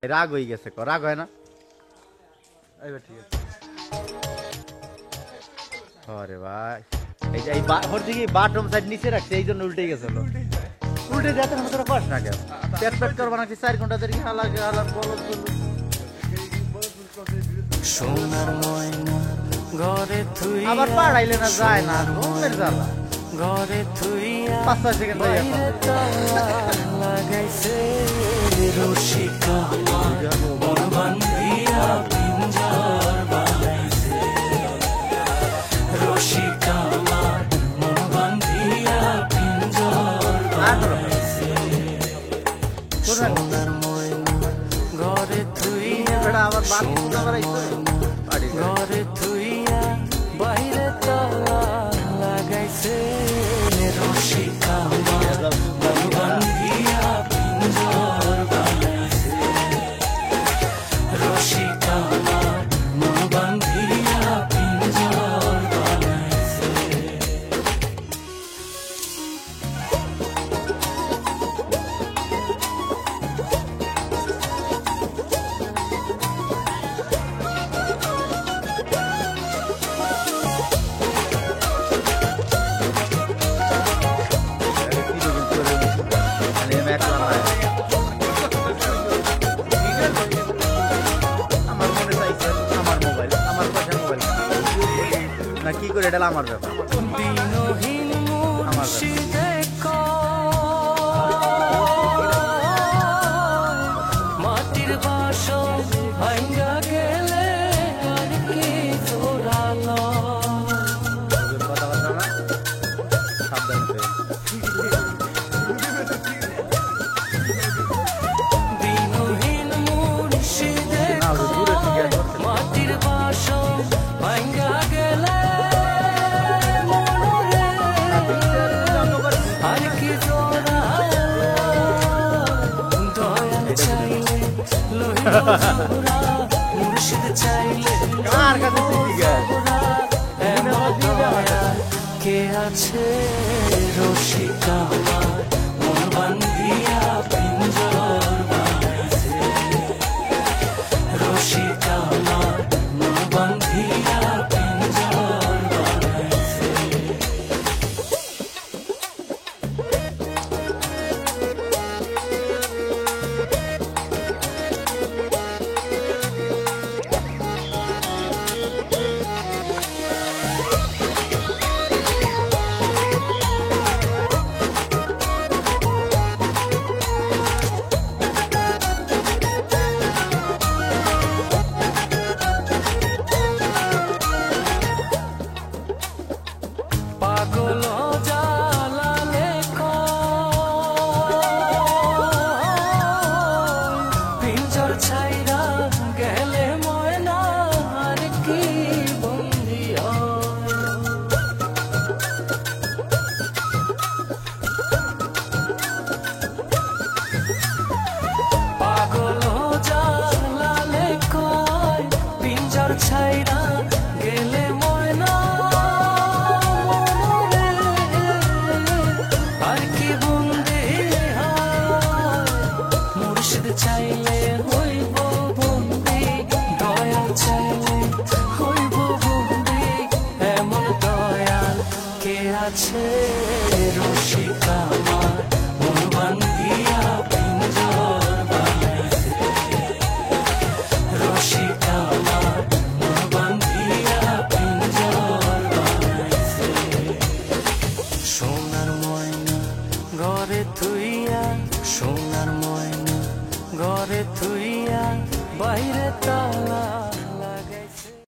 রাগ হয়ে গেছে, রাগ হয় না? এবার ঠিক আছে। আরে ভাই এই যে হচ্ছে কি বাথরুম সাইড নিচে রাখছে, এই জন্য উল্টে গেছিল। উল্টে যেতে না তোরা কষ্ট না কেন? পেট পেট করবা নাকি 4 ঘন্টা ধরে হালা হালা বলদ বলদ। সোনার ময়না ঘরে তুই আবার পাড়াইলে না যায় না, ঘুমের জ্বালা। ঘরে তুই 5-6 সেকেন্ড লাগাইছে রসিকা মন বান্ধিয়া পিঞ্জর বানাইছে রসিকা মন বান্ধিয়া পিঞ্জর বানাইছে সোনার ময়না ঘরে তুই আবার বাড়ি ঘরে তুইয়া বাইরে তালা লাগাইছে রসিকা মন বান্ধিয়া পিঞ্জর বানাইছে রসিকা মন বান্ধিয়া পিঞ্জর বানাইছে কি করে এটা আমার ব্যাপার। দিনহীন মুর্শিদে মাটির বাসন ভাঙ্গা গেলে আর কি জোরালো কথাবার্তা না সাবধানে দিনহীন মুর্শিদে মাটির বাসন ভাঙ্গা গেলে আর কি জোরালো দয়াল চাইলে লোহিত জোড়া মুর্শিদ চাইলে কার কাছে কে আছে রসিকা মন বান্ধিয়া পিঞ্জর বানাইছে রসিকা মন বান্ধিয়া পিঞ্জর বানাইছে পাগল জালালে পিঞ্জর ছাইরা গেলে ময়না আর কি বন্দি পাগল জালালে পিঞ্জর ছাইরা গেলে ময়না আর কি বন্দে মুর্শিদ চাইলে হইব বন্দি দয়াল চাইলে হইব বন্দি এমন দয়াল কে আছে রসিকা মন বান্ধিয়া পিঞ্জর বানাইছে রসিকা মন বান্ধিয়া পিঞ্জর বানাইছে সোনার ময়না ঘরে তুইয়া সোনার ময়না ঘরে তুইয়া বাইরে তালা